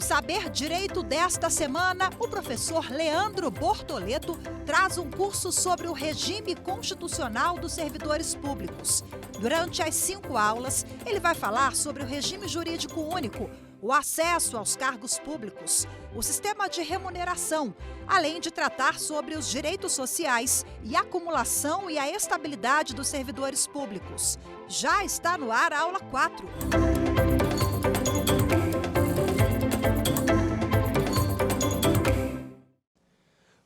Saber Direito desta semana, o professor Leandro Bortoleto traz um curso sobre o regime constitucional dos servidores públicos. Durante as 5 aulas, ele vai falar sobre o regime jurídico único, o acesso aos cargos públicos, o sistema de remuneração, além de tratar sobre os direitos sociais e a acumulação e a estabilidade dos servidores públicos. Já está no ar a aula 4.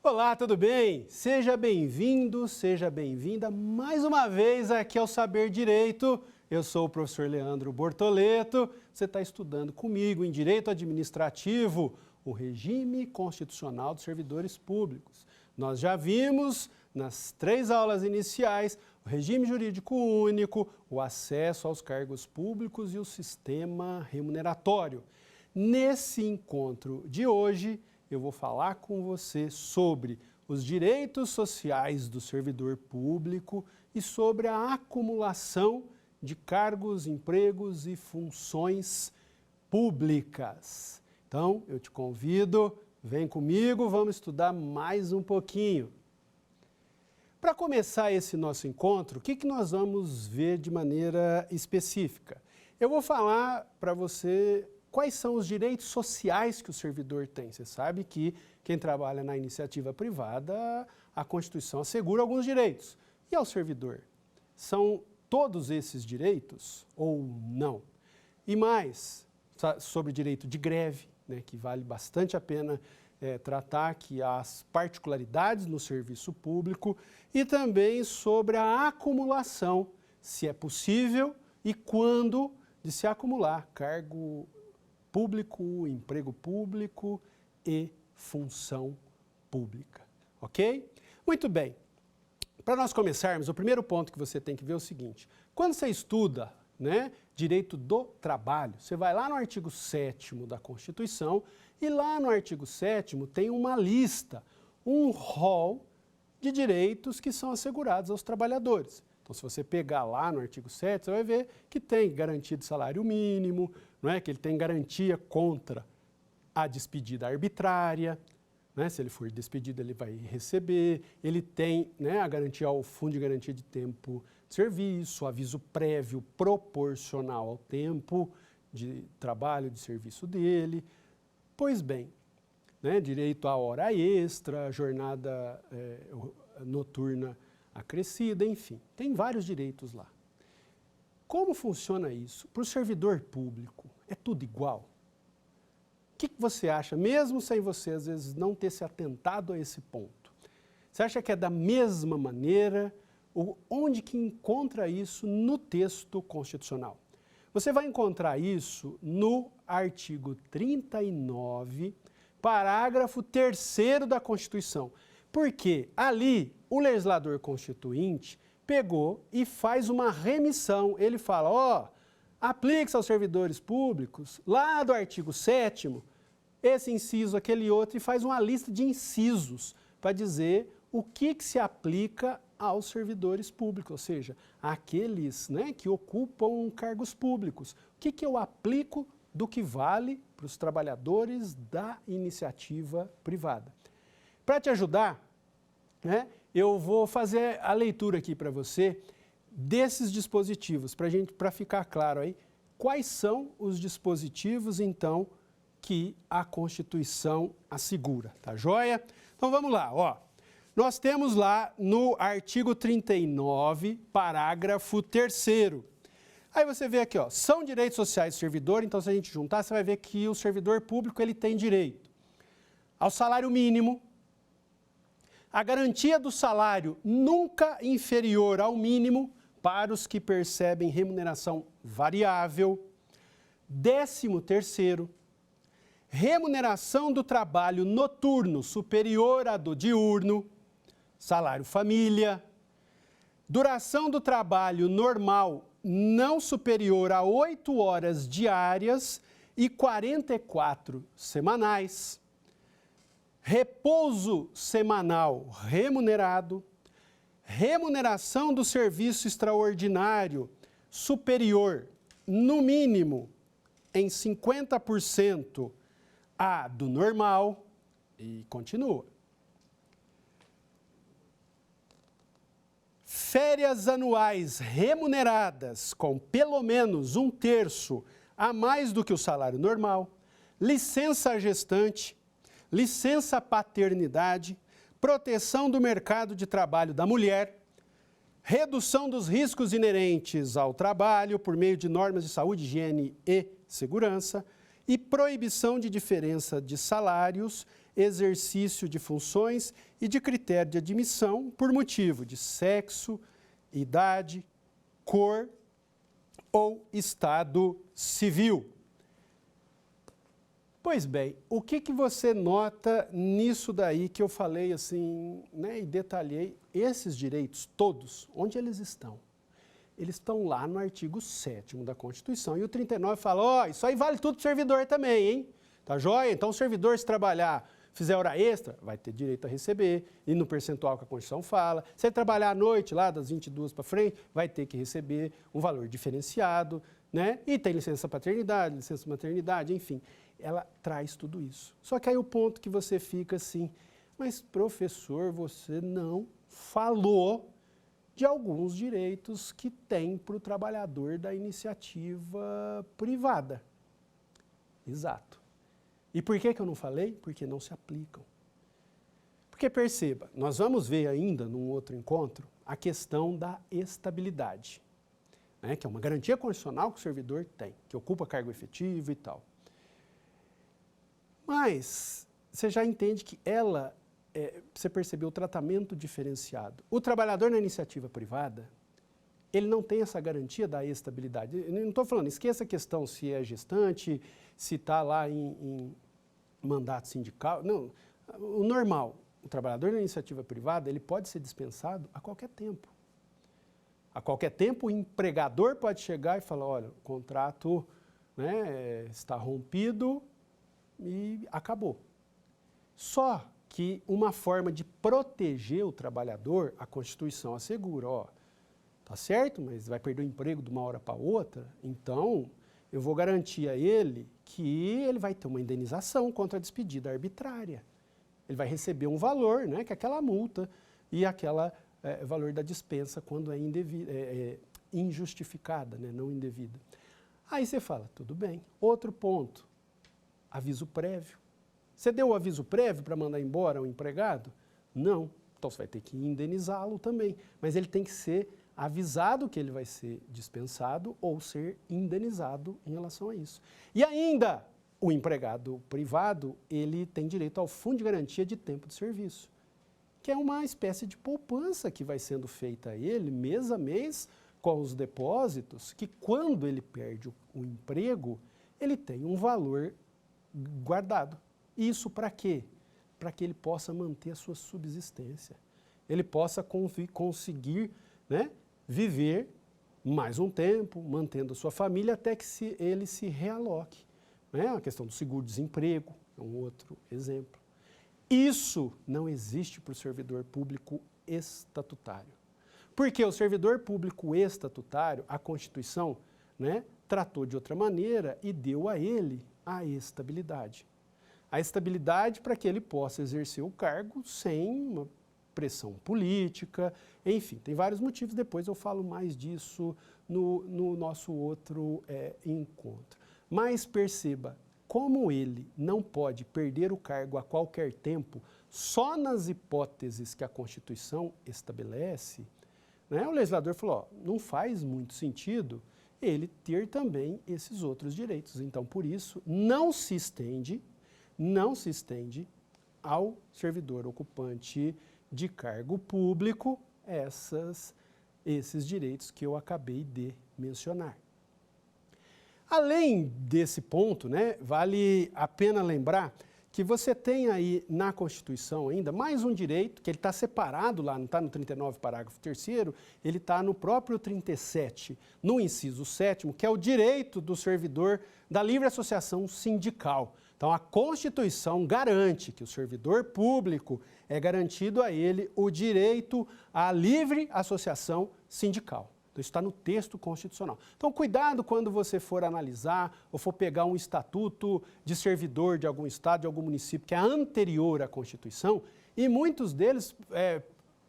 Olá, tudo bem? Seja bem-vindo, seja bem-vinda mais uma vez aqui ao Saber Direito. Eu sou o professor Leandro Bortoleto. Você está estudando comigo em Direito Administrativo, o regime constitucional dos servidores públicos. Nós já vimos nas 3 aulas iniciais o regime jurídico único, o acesso aos cargos públicos e o sistema remuneratório. Nesse encontro de hoje, eu vou falar com você sobre os direitos sociais do servidor público e sobre a acumulação de cargos, empregos e funções públicas. Então, eu te convido, vem comigo, vamos estudar mais um pouquinho. Para começar esse nosso encontro, o que nós vamos ver de maneira específica? Eu vou falar para você quais são os direitos sociais que o servidor tem. Você sabe que quem trabalha na iniciativa privada, a Constituição assegura alguns direitos. E ao servidor? São todos esses direitos ou não? E mais, sobre direito de greve, né, que vale bastante a pena tratar, que há as particularidades no serviço público, e também sobre a acumulação, se é possível e quando de se acumular cargo público, emprego público e função pública, ok? Muito bem. Para nós começarmos, o primeiro ponto que você tem que ver é o seguinte: quando você estuda, direito do trabalho, você vai lá no artigo 7º da Constituição e lá no artigo 7º tem uma lista, um rol de direitos que são assegurados aos trabalhadores. Então, se você pegar lá no artigo 7º, você vai ver que tem garantia de salário mínimo, que ele tem garantia contra a despedida arbitrária, se ele for despedido, ele vai receber, ele tem a garantia ao fundo de garantia de tempo de serviço, aviso prévio proporcional ao tempo de trabalho, de serviço dele. Pois bem, direito à hora extra, jornada noturna acrescida, enfim, tem vários direitos lá. Como funciona isso? Para o servidor público, é tudo igual? O que você acha, mesmo sem você, às vezes, não ter se atentado a esse ponto? Você acha que é da mesma maneira? Onde que encontra isso no texto constitucional? Você vai encontrar isso no artigo 39, parágrafo 3º da Constituição. Porque ali o legislador constituinte pegou e faz uma remissão. Ele fala, aplique-se aos servidores públicos, lá do artigo 7º, esse inciso, aquele outro, e faz uma lista de incisos para dizer o que se aplica aos servidores públicos, ou seja, aqueles que ocupam cargos públicos. O que eu aplico do que vale para os trabalhadores da iniciativa privada. Para te ajudar, eu vou fazer a leitura aqui para você desses dispositivos, para ficar claro aí quais são os dispositivos, então, que a Constituição assegura, tá joia? Então vamos lá, Nós temos lá no artigo 39, parágrafo 3º. Aí você vê aqui, são direitos sociais do servidor, então se a gente juntar, você vai ver que o servidor público ele tem direito ao salário mínimo, a garantia do salário nunca inferior ao mínimo para os que percebem remuneração variável. 13º, remuneração do trabalho noturno superior à do diurno, salário família. Duração do trabalho normal não superior a 8 horas diárias e 44 semanais. Repouso semanal remunerado, remuneração do serviço extraordinário superior, no mínimo, em 50% A do normal e continua. Férias anuais remuneradas com pelo menos 1/3 a mais do que o salário normal, licença gestante, licença paternidade, proteção do mercado de trabalho da mulher, redução dos riscos inerentes ao trabalho por meio de normas de saúde, higiene e segurança e proibição de diferença de salários, exercício de funções e de critério de admissão por motivo de sexo, idade, cor ou estado civil. Pois bem, o que você nota nisso daí que eu falei assim, né, e detalhei esses direitos todos, onde eles estão? Eles estão lá no artigo 7º da Constituição e o 39 fala, ó, isso aí vale tudo para o servidor também, hein? Tá joia? Então o servidor se trabalhar, fizer hora extra, vai ter direito a receber, e no percentual que a Constituição fala. Se ele trabalhar à noite, lá das 22 para frente, vai ter que receber um valor diferenciado, né? E tem licença paternidade, licença maternidade, enfim. Ela traz tudo isso. Só que aí o ponto que você fica assim, mas professor, você não falou de alguns direitos que tem para o trabalhador da iniciativa privada. Exato. E por que eu não falei? Porque não se aplicam. Porque perceba, nós vamos ver ainda num outro encontro a questão da estabilidade, né, que é uma garantia constitucional que o servidor tem, que ocupa cargo efetivo e tal. Mas você já entende que você percebeu o tratamento diferenciado. O trabalhador na iniciativa privada, ele não tem essa garantia da estabilidade. Eu não estou falando, esqueça a questão se é gestante, se está lá em mandato sindical. Não, o normal, o trabalhador na iniciativa privada, ele pode ser dispensado a qualquer tempo. A qualquer tempo, o empregador pode chegar e falar, olha, o contrato, né, está rompido e acabou. Só que uma forma de proteger o trabalhador, a Constituição assegura, ó, tá certo, mas vai perder o emprego de uma hora para outra, então eu vou garantir a ele que ele vai ter uma indenização contra a despedida arbitrária. Ele vai receber um valor, né, que é aquela multa e aquela valor da dispensa quando é injustificada, né, não indevida. Aí você fala, tudo bem. Outro ponto, aviso prévio. Você deu o aviso prévio para mandar embora o empregado? Não. Então você vai ter que indenizá-lo também. Mas ele tem que ser avisado que ele vai ser dispensado ou ser indenizado em relação a isso. E ainda, o empregado privado, ele tem direito ao Fundo de Garantia de Tempo de Serviço, que é uma espécie de poupança que vai sendo feita a ele, mês a mês, com os depósitos, que quando ele perde o emprego, ele tem um valor guardado. Isso para quê? Para que ele possa manter a sua subsistência. Ele possa conseguir, né, viver mais um tempo, mantendo a sua família, até que ele se realoque. Né? A questão do seguro-desemprego é um outro exemplo. Isso não existe para o servidor público estatutário. Porque o servidor público estatutário, a Constituição, né, tratou de outra maneira e deu a ele a estabilidade. A estabilidade para que ele possa exercer o cargo sem uma pressão política, enfim, tem vários motivos, depois eu falo mais disso no nosso outro encontro. Mas perceba, como ele não pode perder o cargo a qualquer tempo, só nas hipóteses que a Constituição estabelece, né, o legislador falou, ó, não faz muito sentido ele ter também esses outros direitos. Então, por isso, não se estende ao servidor ocupante de cargo público esses direitos que eu acabei de mencionar. Além desse ponto, né, vale a pena lembrar que você tem aí na Constituição ainda mais um direito, que ele está separado lá, não está no 39, parágrafo 3º, ele está no próprio 37, no inciso 7º, que é o direito do servidor da livre associação sindical. Então, a Constituição garante que o servidor público é garantido a ele o direito à livre associação sindical. Então, isso está no texto constitucional. Então, cuidado quando você for analisar ou for pegar um estatuto de servidor de algum estado, de algum município que é anterior à Constituição, e muitos deles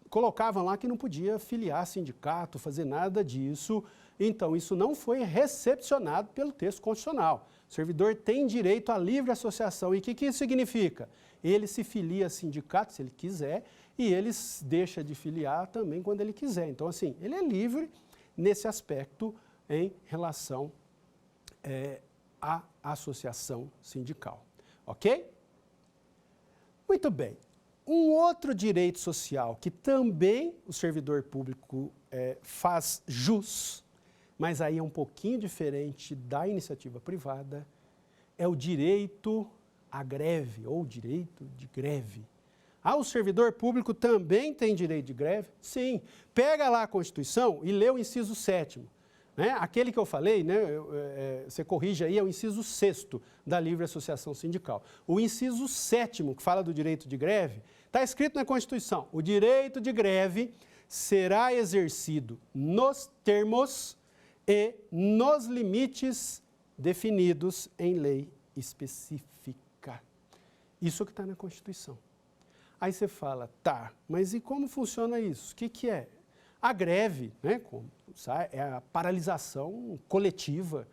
colocavam lá que não podia filiar sindicato, fazer nada disso. Então, isso não foi recepcionado pelo texto constitucional. O servidor tem direito à livre associação. E o que isso significa? Ele se filia a sindicato, se ele quiser, e ele deixa de filiar também quando ele quiser. Então, assim, ele é livre nesse aspecto em relação à associação sindical. Ok? Muito bem. Um outro direito social que também o servidor público faz jus, mas aí é um pouquinho diferente da iniciativa privada, é o direito à greve ou direito de greve. O servidor público também tem direito de greve? Sim. Pega lá a Constituição e lê o inciso 7º. Né? Aquele que eu falei, né, você corrige aí, é o inciso 6º da livre associação sindical. O inciso 7º, que fala do direito de greve, está escrito na Constituição: o direito de greve será exercido nos termos e nos limites definidos em lei específica. Isso que está na Constituição. Aí você fala, tá, mas e como funciona isso? O que é? A greve, né, é a paralisação coletiva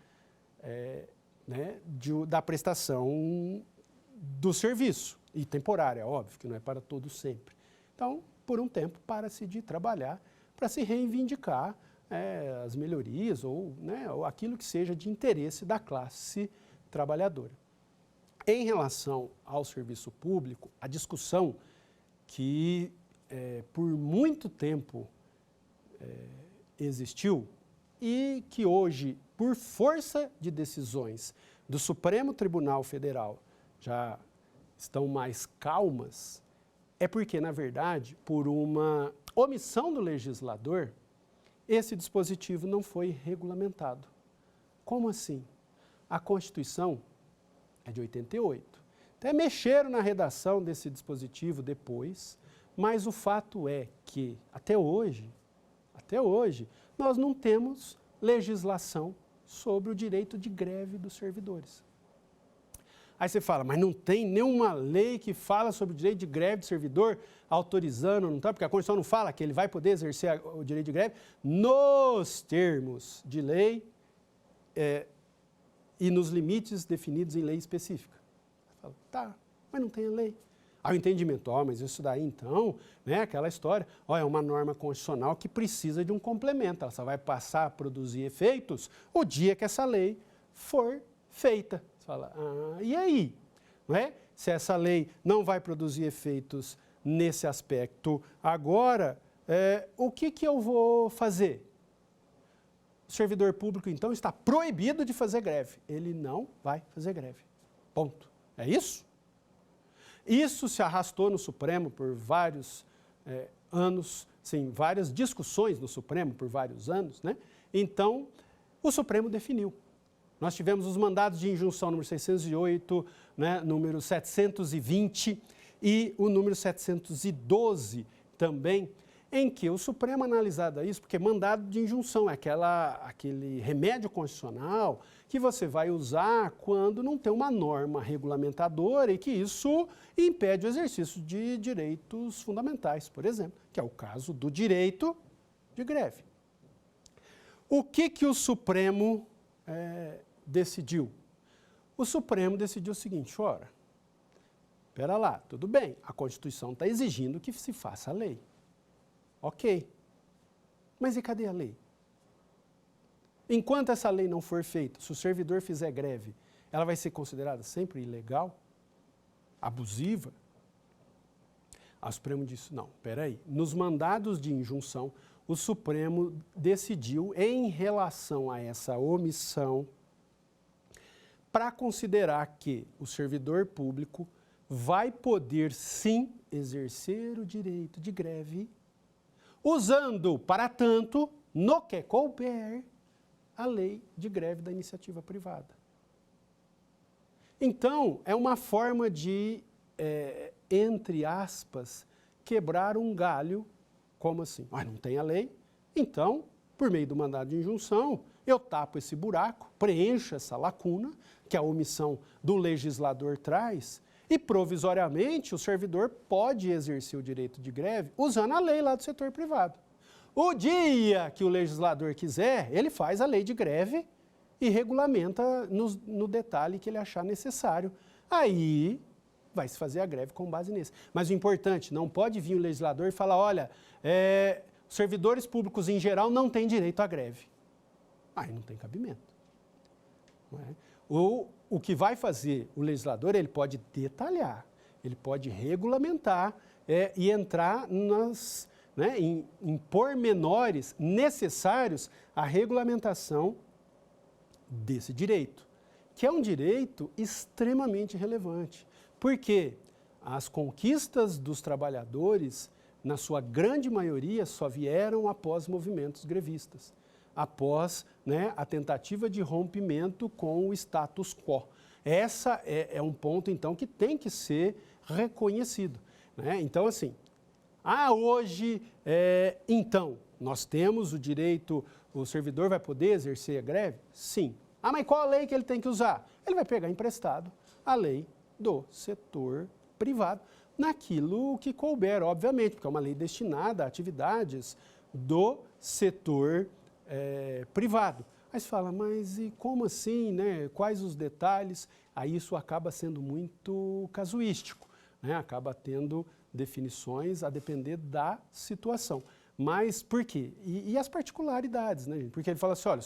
da prestação do serviço. E temporária, óbvio, que não é para todo sempre. Então, por um tempo, para-se de trabalhar para se reivindicar as melhorias ou aquilo que seja de interesse da classe trabalhadora. Em relação ao serviço público, a discussão que por muito tempo existiu e que hoje, por força de decisões do Supremo Tribunal Federal, já estão mais calmas, é porque, na verdade, por uma omissão do legislador, esse dispositivo não foi regulamentado. Como assim? A Constituição é de 88. Até mexeram na redação desse dispositivo depois, mas o fato é que, até hoje, nós não temos legislação sobre o direito de greve dos servidores. Aí você fala, mas não tem nenhuma lei que fala sobre o direito de greve do servidor, autorizando, não tá? Porque a Constituição não fala que ele vai poder exercer o direito de greve nos termos de lei e nos limites definidos em lei específica. Você fala, tá, mas não tem a lei. Aí o entendimento, mas isso daí então, né, aquela história, é uma norma constitucional que precisa de um complemento, ela só vai passar a produzir efeitos o dia que essa lei for feita. Você fala, e aí? Não é? Se essa lei não vai produzir efeitos nesse aspecto agora, o que eu vou fazer? O servidor público, então, está proibido de fazer greve. Ele não vai fazer greve. Ponto. É isso? Isso se arrastou no Supremo por vários anos, sim, várias discussões no Supremo por vários anos, né? Então, o Supremo definiu. Nós tivemos os mandados de injunção número 608, né, número 720 e o número 712 também, em que o Supremo analisado isso, porque mandado de injunção é aquele remédio constitucional que você vai usar quando não tem uma norma regulamentadora e que isso impede o exercício de direitos fundamentais, por exemplo, que é o caso do direito de greve. O que o Supremo decidiu? O Supremo decidiu o seguinte, espera lá, tudo bem, a Constituição está exigindo que se faça a lei. Ok, mas e cadê a lei? Enquanto essa lei não for feita, se o servidor fizer greve, ela vai ser considerada sempre ilegal, abusiva? O Supremo disse, não, peraí, nos mandados de injunção, o Supremo decidiu, em relação a essa omissão, para considerar que o servidor público vai poder, sim, exercer o direito de greve, usando, para tanto, no que couber, a lei de greve da iniciativa privada. Então, é uma forma de, entre aspas, quebrar um galho, como assim? Não tem a lei, então por meio do mandado de injunção, eu tapo esse buraco, preencho essa lacuna que a omissão do legislador traz e, provisoriamente, o servidor pode exercer o direito de greve usando a lei lá do setor privado. O dia que o legislador quiser, ele faz a lei de greve e regulamenta no detalhe que ele achar necessário. Aí vai se fazer a greve com base nisso. Mas o importante, não pode vir o legislador e falar, olha, servidores públicos em geral não têm direito à greve. Aí não tem cabimento. Não é? O que vai fazer o legislador, ele pode detalhar, ele pode regulamentar e entrar em pormenores necessários à regulamentação desse direito, que é um direito extremamente relevante. Porque as conquistas dos trabalhadores, na sua grande maioria, só vieram após movimentos grevistas, após a tentativa de rompimento com o status quo. Essa é um ponto, então, que tem que ser reconhecido. Né? Então, assim, hoje, então, nós temos o direito, o servidor vai poder exercer a greve? Sim. Mas qual a lei que ele tem que usar? Ele vai pegar emprestado a lei do setor privado, naquilo que couber, obviamente, porque é uma lei destinada a atividades do setor privado. Aí você fala, mas e como assim, né? Quais os detalhes? Aí isso acaba sendo muito casuístico, né? Acaba tendo definições a depender da situação. Mas por quê? E as particularidades, né, gente? Porque ele fala assim, olha,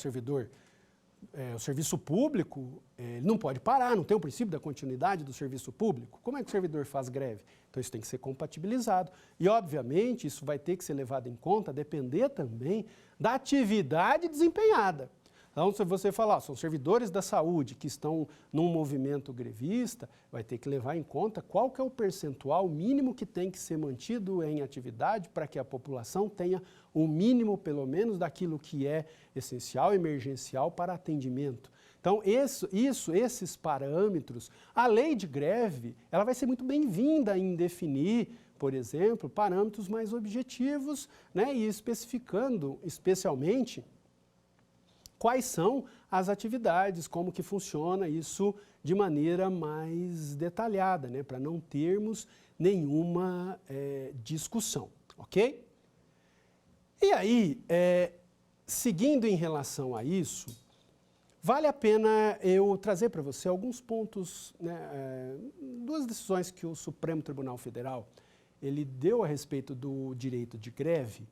o serviço público não pode parar, não tem o princípio da continuidade do serviço público. Como é que o servidor faz greve? Então isso tem que ser compatibilizado. E, obviamente, isso vai ter que ser levado em conta, depender também da atividade desempenhada. Então, se você falar, são servidores da saúde que estão num movimento grevista, vai ter que levar em conta qual que é o percentual mínimo que tem que ser mantido em atividade para que a população tenha o mínimo, pelo menos, daquilo que é essencial, emergencial para atendimento. Então, esses parâmetros, a lei de greve, ela vai ser muito bem-vinda em definir, por exemplo, parâmetros mais objetivos, né, e especificando, especialmente, quais são as atividades, como que funciona isso de maneira mais detalhada, né, para não termos nenhuma discussão, ok? E aí, seguindo em relação a isso, vale a pena eu trazer para você alguns pontos, né, duas decisões que o Supremo Tribunal Federal ele deu a respeito do direito de greve,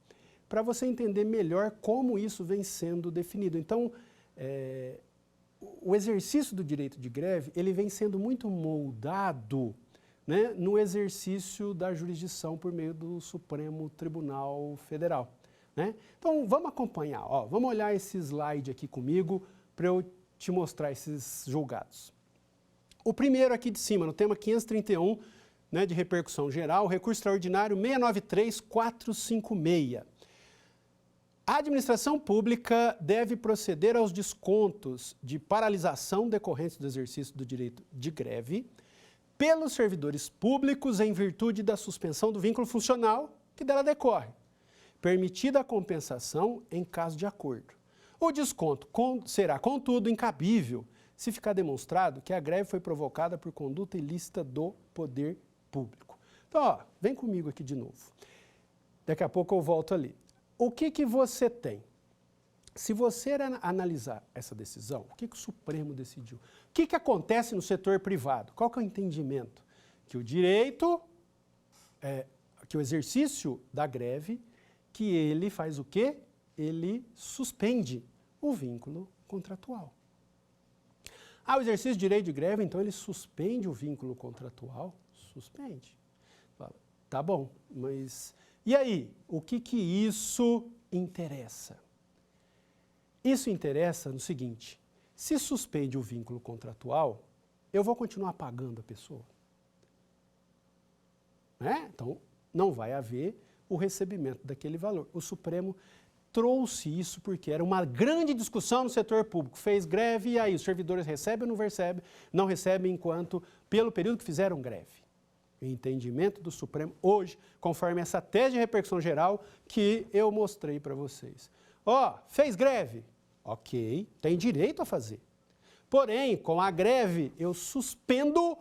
para você entender melhor como isso vem sendo definido. Então, o exercício do direito de greve, ele vem sendo muito moldado, né, no exercício da jurisdição por meio do Supremo Tribunal Federal. Né? Então, vamos acompanhar, vamos olhar esse slide aqui comigo para eu te mostrar esses julgados. O primeiro aqui de cima, no tema 531, né, de repercussão geral, recurso extraordinário 693456. A administração pública deve proceder aos descontos de paralisação decorrentes do exercício do direito de greve pelos servidores públicos em virtude da suspensão do vínculo funcional que dela decorre, permitida a compensação em caso de acordo. O desconto será, contudo, incabível se ficar demonstrado que a greve foi provocada por conduta ilícita do poder público. Então, vem comigo aqui de novo. Daqui a pouco eu volto ali. O que você tem? Se você analisar essa decisão, o que o Supremo decidiu? O que acontece no setor privado? Qual que é o entendimento? Que o direito, que o exercício da greve, que ele faz o quê? Ele suspende o vínculo contratual. O exercício de direito de greve, então, ele suspende o vínculo contratual? Suspende. Fala, tá bom, mas... E aí, o que isso interessa? Isso interessa no seguinte, se suspende o vínculo contratual, eu vou continuar pagando a pessoa. Né? Então, não vai haver o recebimento daquele valor. O Supremo trouxe isso porque era uma grande discussão no setor público. Fez greve e aí os servidores recebem ou não recebem? Não recebem pelo período que fizeram greve. O entendimento do Supremo hoje, conforme essa tese de repercussão geral que eu mostrei para vocês. Ó, fez greve? Ok, tem direito a fazer. Porém, com a greve, eu suspendo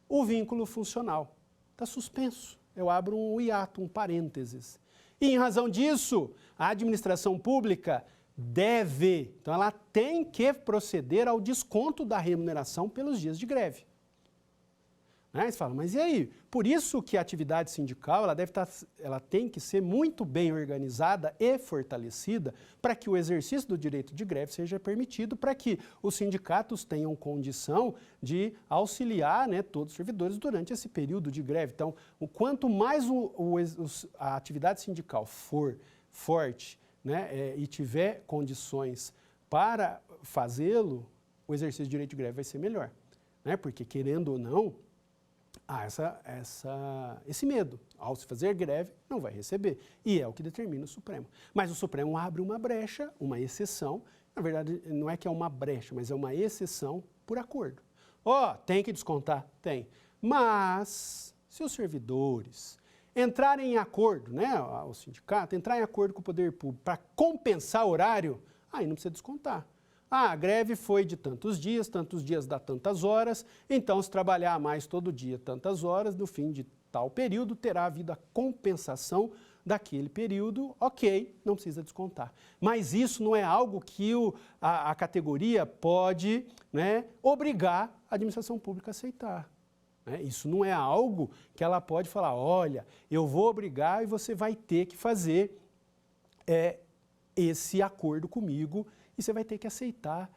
o vínculo funcional. Está suspenso. Eu abro um hiato, um parênteses. E, em razão disso, a administração pública deve, então ela tem que proceder ao desconto da remuneração pelos dias de greve. Você fala, mas e aí? Por isso que a atividade sindical ela tem que ser muito bem organizada e fortalecida para que o exercício do direito de greve seja permitido, para que os sindicatos tenham condição de auxiliar, né, todos os servidores durante esse período de greve. Então, quanto mais a atividade sindical for forte, né, e tiver condições para fazê-lo, o exercício do direito de greve vai ser melhor. Né? Porque, querendo ou não, há esse medo. Ao se fazer greve, não vai receber. E é o que determina o Supremo. Mas o Supremo abre uma brecha, uma exceção. Na verdade, não é que é uma brecha, mas é uma exceção por acordo. Tem que descontar? Tem. Mas, se os servidores entrarem em acordo, né, o sindicato, entrar em acordo com o poder público para compensar o horário, aí não precisa descontar. A greve foi de tantos dias dá tantas horas, então se trabalhar mais todo dia tantas horas, no fim de tal período terá havido a compensação daquele período, ok, não precisa descontar. Mas isso não é algo que a categoria pode, né, obrigar a administração pública a aceitar. Né? Isso não é algo que ela pode falar, olha, eu vou obrigar e você vai ter que fazer esse acordo comigo, e você vai ter que aceitar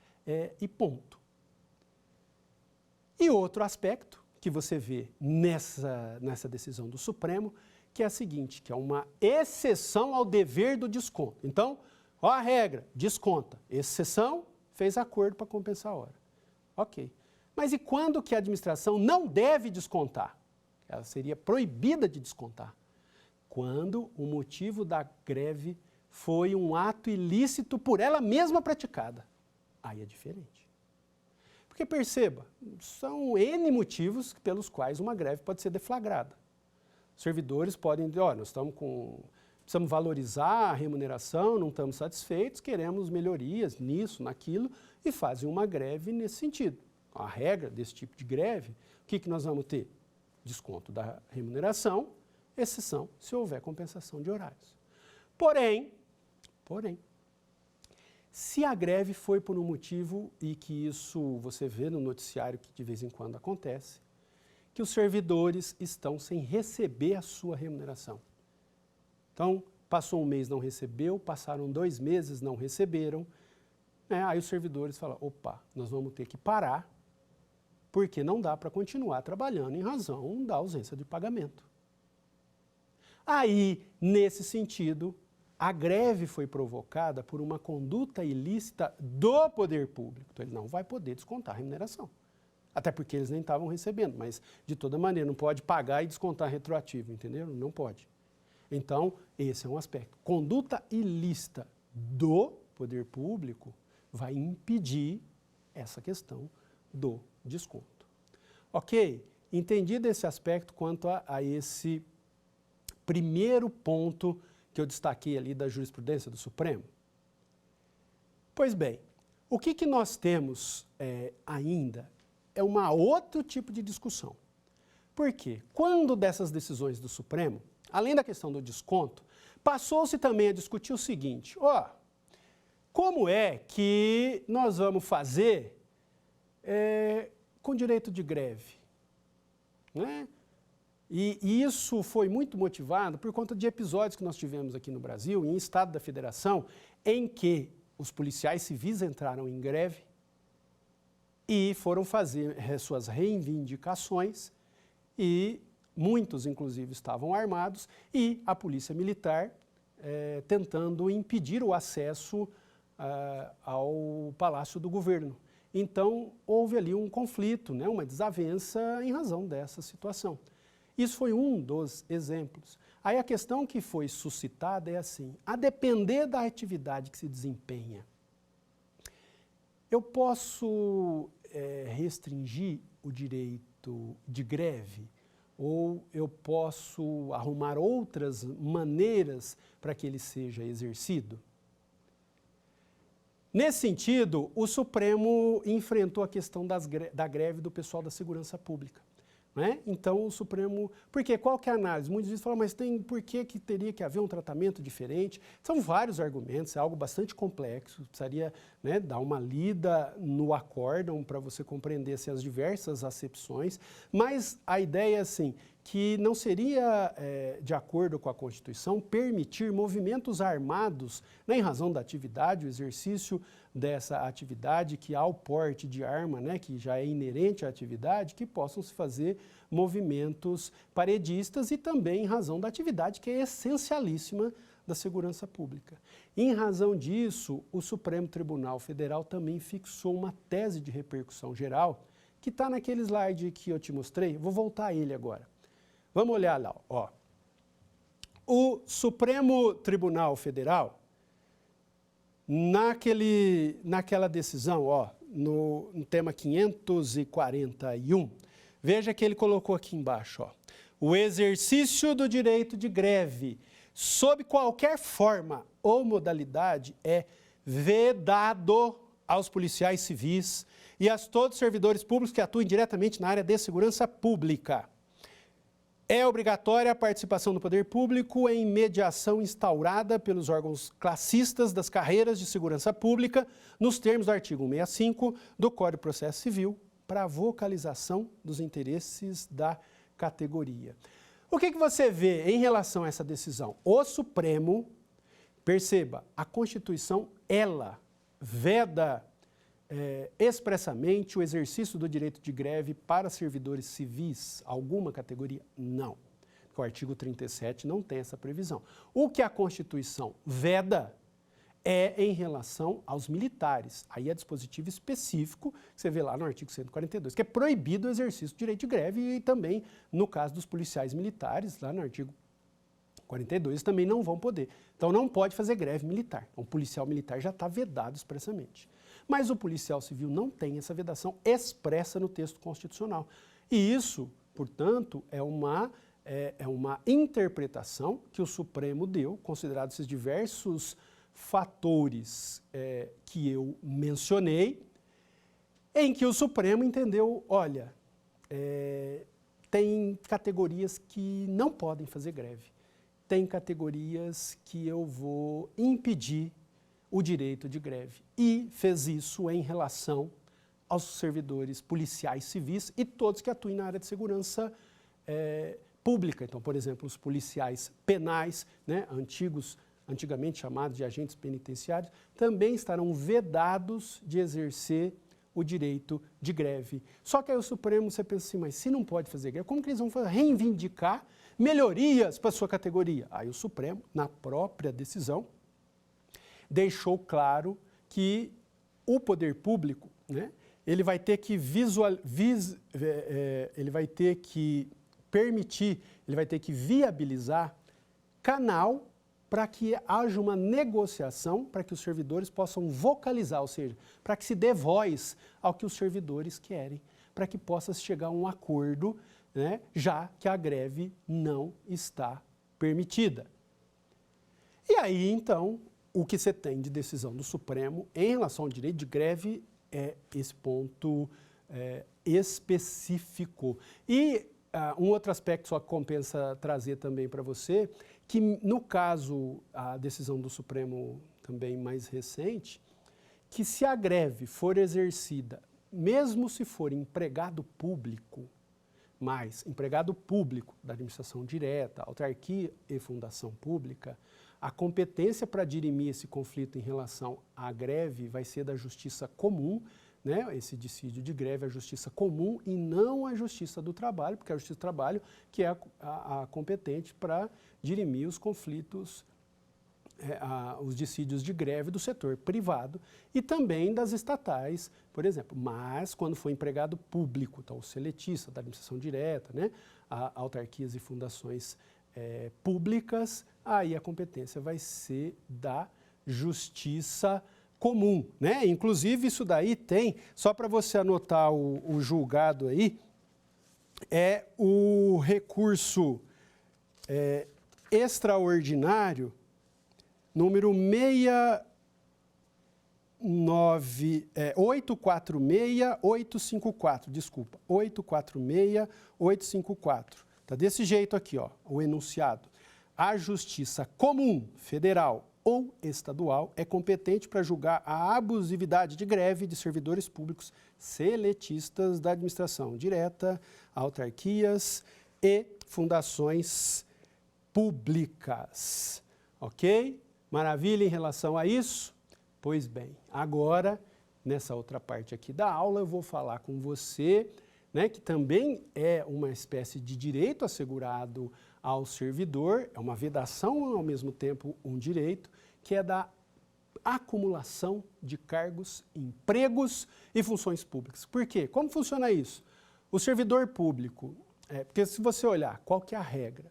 e ponto. E outro aspecto que você vê nessa decisão do Supremo, que é a seguinte, que é uma exceção ao dever do desconto. Então, a regra, desconta. Exceção, fez acordo para compensar a hora. Ok. Mas e quando que a administração não deve descontar? Ela seria proibida de descontar. Quando o motivo da greve foi um ato ilícito por ela mesma praticada. Aí é diferente. Porque perceba, são N motivos pelos quais uma greve pode ser deflagrada. Os servidores podem dizer, nós precisamos valorizar a remuneração, não estamos satisfeitos, queremos melhorias nisso, naquilo, e fazem uma greve nesse sentido. A regra desse tipo de greve, o que nós vamos ter? Desconto da remuneração, exceção se houver compensação de horários. Porém, se a greve foi por um motivo, e que isso você vê no noticiário que de vez em quando acontece, que os servidores estão sem receber a sua remuneração. Então, passou um mês, não recebeu, passaram 2 meses, não receberam, né? Aí os servidores falam, opa, nós vamos ter que parar, porque não dá para continuar trabalhando em razão da ausência de pagamento. Aí, nesse sentido, a greve foi provocada por uma conduta ilícita do poder público. Então, ele não vai poder descontar a remuneração. Até porque eles nem estavam recebendo, mas, de toda maneira, não pode pagar e descontar retroativo, entendeu? Não pode. Então, esse é um aspecto. Conduta ilícita do poder público vai impedir essa questão do desconto. Ok? Entendido esse aspecto quanto a esse primeiro ponto que eu destaquei ali da jurisprudência do Supremo? Pois bem, o que nós temos ainda é outro tipo de discussão. Por quê? Quando dessas decisões do Supremo, além da questão do desconto, passou-se também a discutir o seguinte, como é que nós vamos fazer com direito de greve? Né? E isso foi muito motivado por conta de episódios que nós tivemos aqui no Brasil, em Estado da Federação, em que os policiais civis entraram em greve e foram fazer suas reivindicações e muitos, inclusive, estavam armados e a polícia militar tentando impedir o acesso ao Palácio do Governo. Então, houve ali um conflito, né, uma desavença em razão dessa situação. Isso foi um dos exemplos. Aí a questão que foi suscitada é assim, a depender da atividade que se desempenha, eu posso restringir o direito de greve ou eu posso arrumar outras maneiras para que ele seja exercido? Nesse sentido, o Supremo enfrentou a questão da greve do pessoal da segurança pública. Né? Então, o Supremo... Porque qual que é a análise? Muitos dizem, falam, mas por que teria que haver um tratamento diferente? São vários argumentos, é algo bastante complexo, precisaria, né, dar uma lida no acórdão para você compreender assim, as diversas acepções, mas a ideia é assim, que não seria, de acordo com a Constituição, permitir movimentos armados, né, em razão da atividade, o exercício dessa atividade, que há o porte de arma, né, que já é inerente à atividade, que possam se fazer movimentos paredistas e também em razão da atividade que é essencialíssima da segurança pública. Em razão disso, o Supremo Tribunal Federal também fixou uma tese de repercussão geral, que está naquele slide que eu te mostrei, vou voltar a ele agora. Vamos olhar lá, ó. O Supremo Tribunal Federal, naquela decisão, ó, no tema 541, veja que ele colocou aqui embaixo, ó, o exercício do direito de greve, sob qualquer forma ou modalidade, é vedado aos policiais civis e a todos os servidores públicos que atuem diretamente na área de segurança pública. É obrigatória a participação do poder público em mediação instaurada pelos órgãos classistas das carreiras de segurança pública, nos termos do artigo 165 do Código de Processo Civil, para a vocalização dos interesses da categoria. O que você vê em relação a essa decisão? O Supremo, perceba, a Constituição, ela veda expressamente o exercício do direito de greve para servidores civis, alguma categoria? Não. Porque o artigo 37 não tem essa previsão. O que a Constituição veda é em relação aos militares. Aí é dispositivo específico, que você vê lá no artigo 142, que é proibido o exercício do direito de greve e também, no caso dos policiais militares, lá no artigo 42, também não vão poder. Então, não pode fazer greve militar. Então, o policial militar já está vedado expressamente. Mas o policial civil não tem essa vedação expressa no texto constitucional. E isso, portanto, é uma interpretação que o Supremo deu, considerados esses diversos fatores que eu mencionei, em que o Supremo entendeu, olha, tem categorias que não podem fazer greve, tem categorias que eu vou impedir o direito de greve. E fez isso em relação aos servidores policiais civis e todos que atuem na área de segurança pública. Então, por exemplo, os policiais penais, né, antigamente chamados de agentes penitenciários, também estarão vedados de exercer o direito de greve. Só que aí o Supremo, você pensa assim, mas se não pode fazer greve, como que eles vão reivindicar melhorias para a sua categoria? Aí o Supremo, na própria decisão, deixou claro que o poder público, né, ele vai ter que ele vai ter que permitir, ele vai ter que viabilizar canal para que haja uma negociação, para que os servidores possam vocalizar, ou seja, para que se dê voz ao que os servidores querem, para que possa chegar a um acordo, né, já que a greve não está permitida. E aí, então, o que você tem de decisão do Supremo em relação ao direito de greve é esse ponto específico. E um outro aspecto só que compensa trazer também para você, que no caso, a decisão do Supremo também mais recente, que se a greve for exercida, mesmo se for empregado público, mas empregado público da administração direta, autarquia e fundação pública, a competência para dirimir esse conflito em relação à greve vai ser da Justiça Comum, né? Esse dissídio de greve é a Justiça Comum e não a Justiça do Trabalho, porque é a Justiça do Trabalho que é a competente para dirimir os conflitos, os dissídios de greve do setor privado e também das estatais, por exemplo. Mas, quando for empregado público, então o seletista da administração direta, né? Autarquias e fundações públicas, aí a competência vai ser da Justiça Comum, né? Inclusive, isso daí tem, só para você anotar o julgado aí, é o recurso extraordinário número 846-854, desculpa, 846-854. Está desse jeito aqui, ó, o enunciado. A Justiça Comum Federal ou estadual é competente para julgar a abusividade de greve de servidores públicos seletistas da administração direta, autarquias e fundações públicas. Ok? Maravilha em relação a isso? Pois bem, agora, nessa outra parte aqui da aula, eu vou falar com você, né, que também é uma espécie de direito assegurado ao servidor, é uma vedação ao mesmo tempo um direito, que é da acumulação de cargos, empregos e funções públicas. Por quê? Como funciona isso? O servidor público, porque se você olhar, qual que é a regra?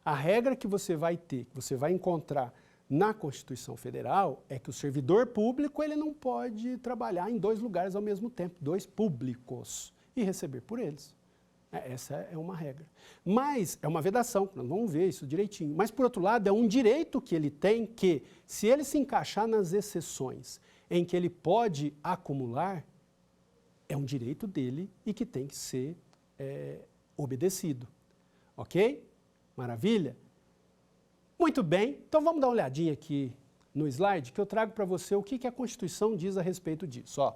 A regra que você vai ter, que você vai encontrar na Constituição Federal, é que o servidor público ele não pode trabalhar em 2 lugares ao mesmo tempo, 2 públicos, e receber por eles. Essa é uma regra. Mas é uma vedação, nós vamos ver isso direitinho. Mas, por outro lado, é um direito que ele tem que, se ele se encaixar nas exceções em que ele pode acumular, é um direito dele e que tem que ser obedecido. Ok? Maravilha? Muito bem, então vamos dar uma olhadinha aqui no slide que eu trago para você o que a Constituição diz a respeito disso. Ó.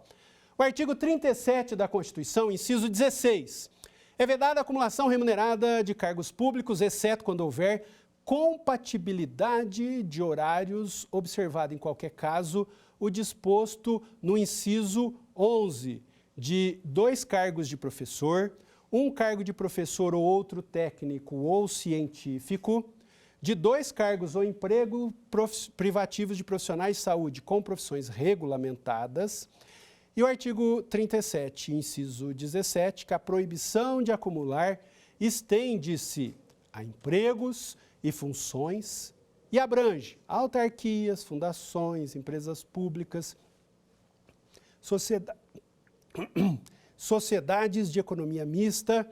O artigo 37 da Constituição, inciso 16, é vedada a acumulação remunerada de cargos públicos, exceto quando houver compatibilidade de horários, observado em qualquer caso o disposto no inciso 11, de 2 cargos de professor, 1 cargo de professor ou outro técnico ou científico, de 2 cargos ou emprego privativos de profissionais de saúde com profissões regulamentadas. E o artigo 37, inciso 17, que a proibição de acumular estende-se a empregos e funções e abrange autarquias, fundações, empresas públicas, sociedades de economia mista,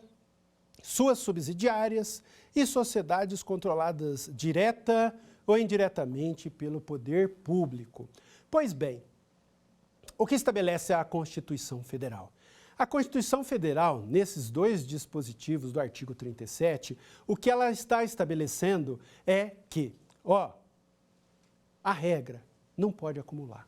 suas subsidiárias e sociedades controladas direta ou indiretamente pelo poder público. Pois bem, o que estabelece a Constituição Federal? A Constituição Federal, nesses 2 dispositivos do artigo 37, o que ela está estabelecendo é que, a regra não pode acumular.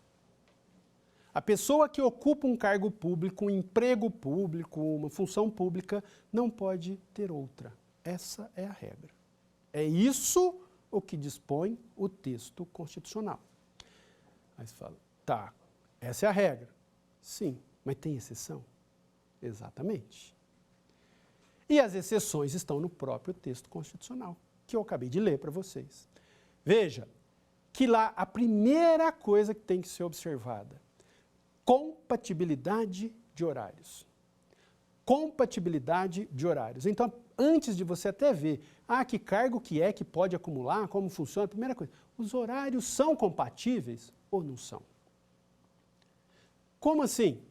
A pessoa que ocupa um cargo público, um emprego público, uma função pública, não pode ter outra. Essa é a regra. É isso o que dispõe o texto constitucional. Aí você fala, tá, essa é a regra. Sim, mas tem exceção? Exatamente. E as exceções estão no próprio texto constitucional, que eu acabei de ler para vocês. Veja que lá a primeira coisa que tem que ser observada, compatibilidade de horários. Compatibilidade de horários. Então, antes de você até ver, que cargo que é que pode acumular, como funciona, a primeira coisa, os horários são compatíveis ou não são? Como assim?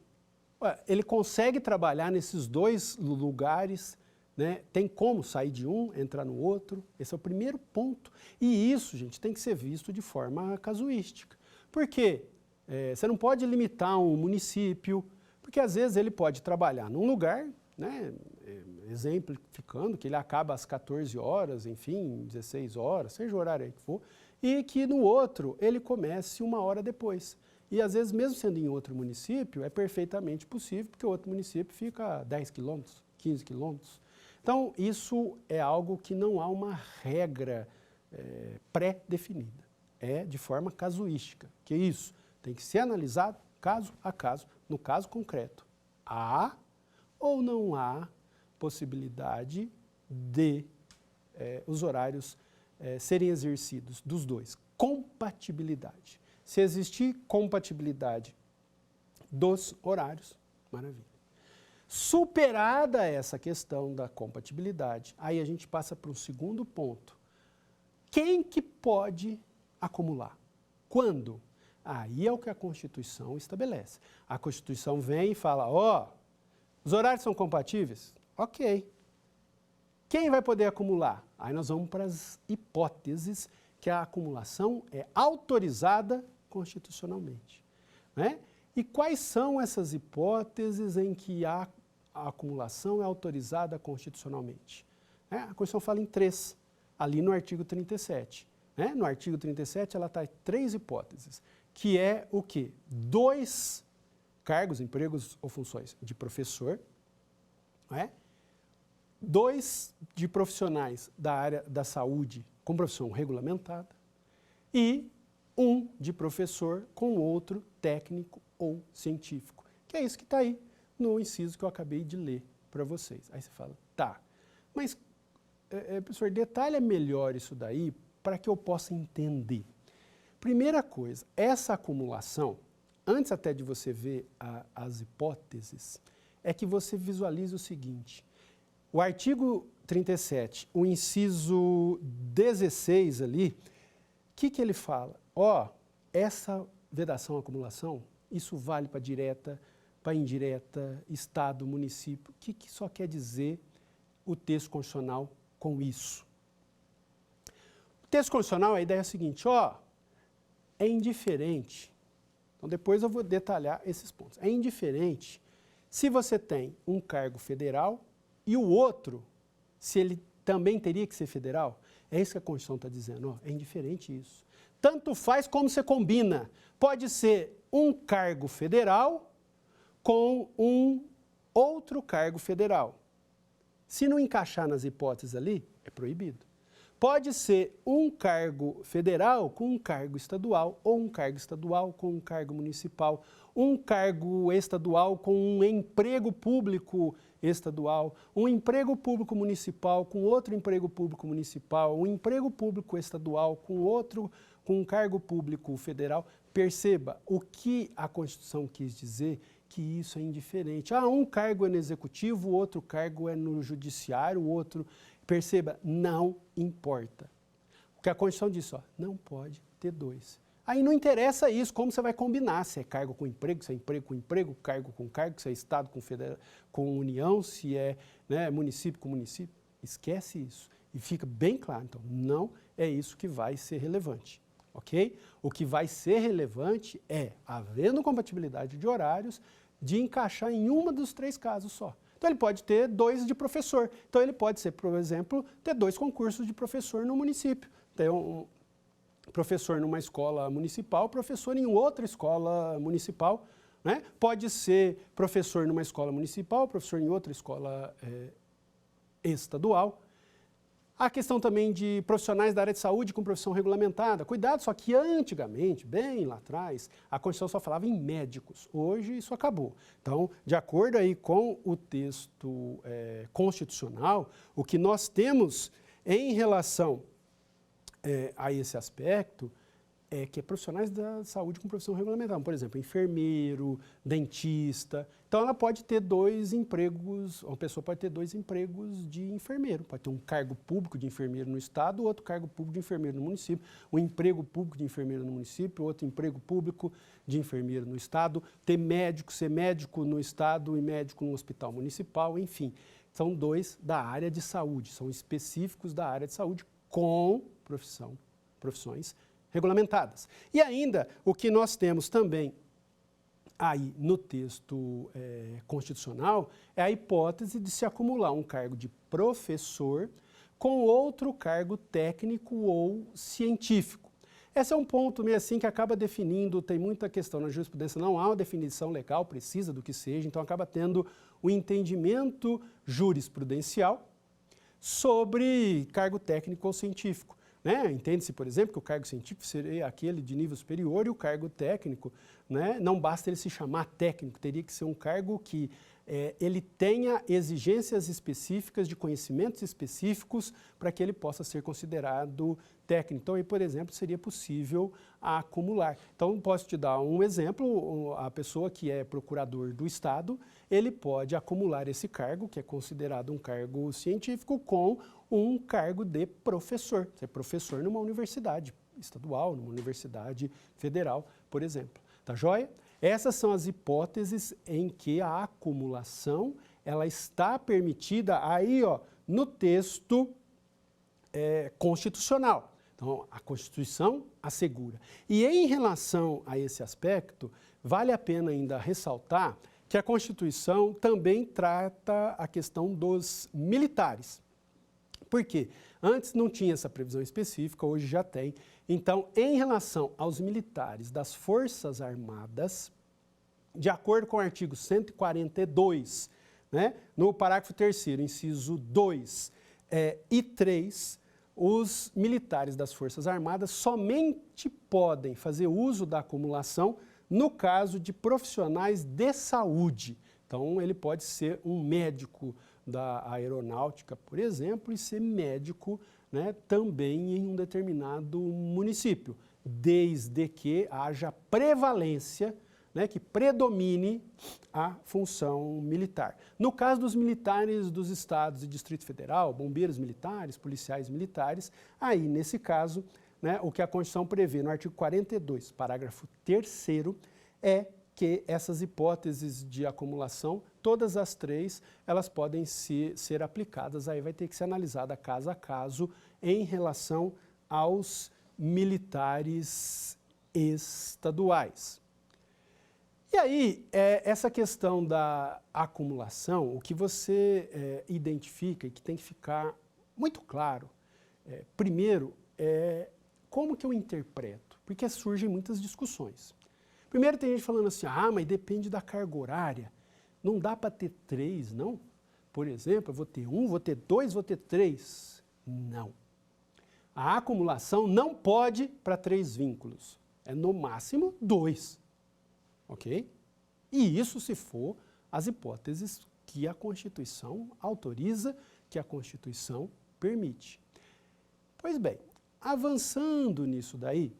Ele consegue trabalhar nesses 2 lugares, né? Tem como sair de um, entrar no outro, esse é o primeiro ponto. E isso, gente, tem que ser visto de forma casuística. Por quê? Você não pode limitar um município, porque às vezes ele pode trabalhar num lugar, né, exemplificando que ele acaba às 14 horas, enfim, 16 horas, seja o horário aí que for, e que no outro ele comece 1 hora depois. E às vezes, mesmo sendo em outro município, é perfeitamente possível, porque o outro município fica a 10 quilômetros, 15 quilômetros. Então, isso é algo que não há uma regra pré-definida. É de forma casuística, que é isso. Tem que ser analisado caso a caso, no caso concreto. Há ou não há possibilidade de os horários serem exercidos dos 2? Compatibilidade. Se existir compatibilidade dos horários, maravilha. Superada essa questão da compatibilidade, aí a gente passa para um segundo ponto. Quem que pode acumular? Quando? Aí é o que a Constituição estabelece. A Constituição vem e fala, os horários são compatíveis? Ok. Quem vai poder acumular? Aí nós vamos para as hipóteses que a acumulação é autorizada constitucionalmente. né? E quais são essas hipóteses em que a acumulação é autorizada constitucionalmente? A Constituição fala em 3, ali no artigo 37. No artigo 37, ela está em 3 hipóteses, que é o quê? 2 cargos, empregos ou funções de professor, 2 de profissionais da área da saúde com profissão regulamentada e 1 de professor com outro técnico ou científico, que é isso que está aí no inciso que eu acabei de ler para vocês. Aí você fala, tá, mas professor, detalha melhor isso daí para que eu possa entender. Primeira coisa, essa acumulação, antes até de você ver as hipóteses, é que você visualize o seguinte, o artigo 37, o inciso 16 ali, o que ele fala? Essa vedação, acumulação, isso vale para direta, para indireta, estado, município. O que só quer dizer o texto constitucional com isso? O texto constitucional, a ideia é a seguinte, é indiferente, então depois eu vou detalhar esses pontos, é indiferente se você tem um cargo federal e o outro, se ele também teria que ser federal, é isso que a Constituição está dizendo, é indiferente isso. Tanto faz como você combina, pode ser um cargo federal com um outro cargo federal. Se não encaixar nas hipóteses ali, é proibido. Pode ser um cargo federal com um cargo estadual, ou um cargo estadual com um cargo municipal, um cargo estadual com um emprego público estadual, um emprego público municipal com outro emprego público municipal, um emprego público estadual com um cargo público federal. Perceba o que a Constituição quis dizer, que isso é indiferente. Um cargo é no executivo, o outro cargo é no judiciário, o outro... Perceba, não importa. O que a Constituição diz, não pode ter 2. Aí não interessa isso, como você vai combinar, se é cargo com emprego, se é emprego com emprego, cargo com cargo, se é Estado com União, se é município com município. Esquece isso. E fica bem claro, então, não é isso que vai ser relevante, ok? O que vai ser relevante é, havendo compatibilidade de horários, de encaixar em uma dos 3 casos só. Então, ele pode ter 2 de professor. Então, ele pode ser, por exemplo, ter 2 concursos de professor no município. Ter um professor numa escola municipal, professor em outra escola municipal. Pode ser professor numa escola municipal, professor em outra escola estadual. A questão também de profissionais da área de saúde com profissão regulamentada. Cuidado, só que antigamente, bem lá atrás, a Constituição só falava em médicos. Hoje isso acabou. Então, de acordo aí com o texto constitucional, o que nós temos em relação a esse aspecto é que é profissionais da saúde com profissão regulamentada. Por exemplo, enfermeiro, dentista. Então, ela pode ter 2 empregos, uma pessoa pode ter 2 empregos de enfermeiro. Pode ter um cargo público de enfermeiro no Estado, outro cargo público de enfermeiro no município, um emprego público de enfermeiro no município, outro emprego público de enfermeiro no Estado, ter médico, ser médico no Estado e médico no hospital municipal, enfim. São 2 da área de saúde, são específicos da área de saúde com profissões regulamentadas. E ainda, o que nós temos também aí no texto constitucional é a hipótese de se acumular um cargo de professor com outro cargo técnico ou científico. Esse é um ponto meio assim que acaba definindo, tem muita questão na jurisprudência, não há uma definição legal precisa do que seja, então acaba tendo o entendimento jurisprudencial sobre cargo técnico ou científico. Entende-se, por exemplo, que o cargo científico seria aquele de nível superior e o cargo técnico, não basta ele se chamar técnico, teria que ser um cargo que ele tenha exigências específicas de conhecimentos específicos para que ele possa ser considerado técnico. Então, aí, por exemplo, seria possível acumular. Então, posso te dar um exemplo, a pessoa que é procurador do Estado, ele pode acumular esse cargo, que é considerado um cargo científico, com um cargo de professor. Ser professor numa universidade estadual, numa universidade federal, por exemplo. Tá joia? Essas são as hipóteses em que a acumulação ela está permitida aí, no texto constitucional. Então, a Constituição assegura. E em relação a esse aspecto, vale a pena ainda ressaltar que a Constituição também trata a questão dos militares. Por quê? Antes não tinha essa previsão específica, hoje já tem. Então, em relação aos militares das Forças Armadas, de acordo com o artigo 142, né, no parágrafo 3º, inciso 2 e 3, os militares das Forças Armadas somente podem fazer uso da acumulação no caso de profissionais de saúde. Então, ele pode ser um médico da aeronáutica, por exemplo, e ser médico, né, também em um determinado município, desde que haja prevalência, né, que predomine a função militar. No caso dos militares dos estados e Distrito Federal, bombeiros militares, policiais militares, aí, nesse caso, né, o que a Constituição prevê no artigo 42, parágrafo 3º, é que essas hipóteses de acumulação, todas as três, elas podem ser aplicadas, aí vai ter que ser analisada caso a caso em relação aos militares estaduais. E aí, essa questão da acumulação, o que você identifica e que tem que ficar muito claro, primeiro, como que eu interpreto? Porque surgem muitas discussões. Primeiro tem gente falando assim, mas depende da carga horária, não dá para ter 3, não? Por exemplo, eu vou ter 1, vou ter 2, vou ter 3. Não. A acumulação não pode para 3 vínculos, é no máximo 2. Ok? E isso se for as hipóteses que a Constituição autoriza, que a Constituição permite. Pois bem, avançando nisso daí,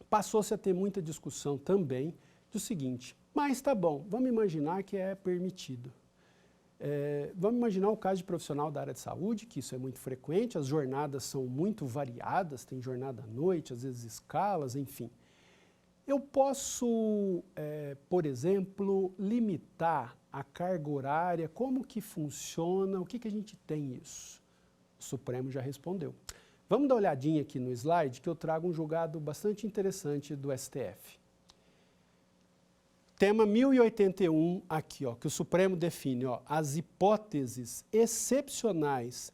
passou-se a ter muita discussão também do seguinte, mas tá bom, vamos imaginar que é permitido. Vamos imaginar o caso de profissional da área de saúde, que isso é muito frequente, as jornadas são muito variadas, tem jornada à noite, às vezes escalas, enfim. Eu posso, por exemplo, limitar a carga horária, como que funciona, o que a gente tem isso? O Supremo já respondeu. Vamos dar uma olhadinha aqui no slide, que eu trago um julgado bastante interessante do STF. Tema 1081 aqui, ó, que o Supremo define, ó, as hipóteses excepcionais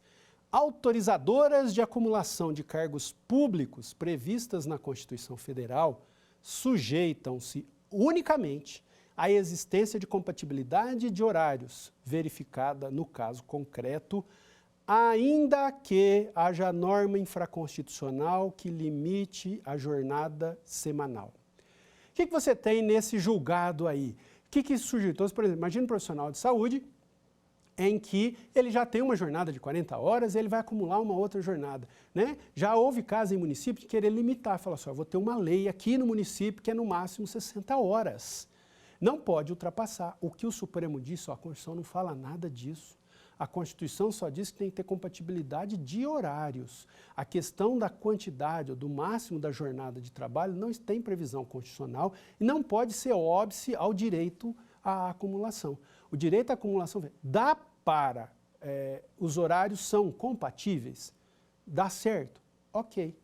autorizadoras de acumulação de cargos públicos previstas na Constituição Federal sujeitam-se unicamente à existência de compatibilidade de horários verificada no caso concreto, ainda que haja norma infraconstitucional que limite a jornada semanal. O que você tem nesse julgado aí? O que surgiu? Então, por exemplo, imagina um profissional de saúde em que ele já tem uma jornada de 40 horas e ele vai acumular uma outra jornada, né? Já houve casos em município de querer limitar, falar assim, vou ter uma lei aqui no município que é no máximo 60 horas. Não pode ultrapassar. O que o Supremo disse, a Constituição não fala nada disso. A Constituição só diz que tem que ter compatibilidade de horários. A questão da quantidade ou do máximo da jornada de trabalho não tem previsão constitucional e não pode ser óbice ao direito à acumulação. O direito à acumulação dá para, os horários são compatíveis? Dá certo? Ok.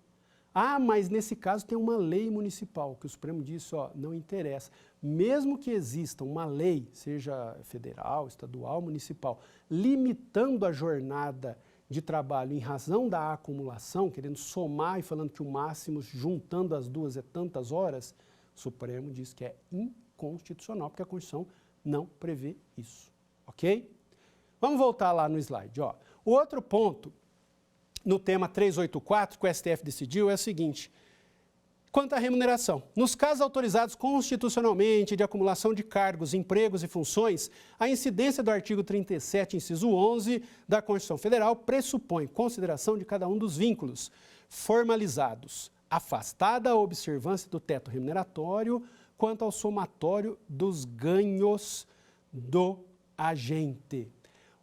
Mas nesse caso tem uma lei municipal, que o Supremo disse, não interessa. Mesmo que exista uma lei, seja federal, estadual, municipal, limitando a jornada de trabalho em razão da acumulação, querendo somar e falando que o máximo, juntando as duas, é tantas horas, o Supremo diz que é inconstitucional, porque a Constituição não prevê isso. Ok? Vamos voltar lá no slide. O outro ponto, no tema 384, que o STF decidiu, é o seguinte. Quanto à remuneração, nos casos autorizados constitucionalmente de acumulação de cargos, empregos e funções, a incidência do artigo 37, inciso 11 da Constituição Federal pressupõe consideração de cada um dos vínculos formalizados, afastada a observância do teto remuneratório quanto ao somatório dos ganhos do agente.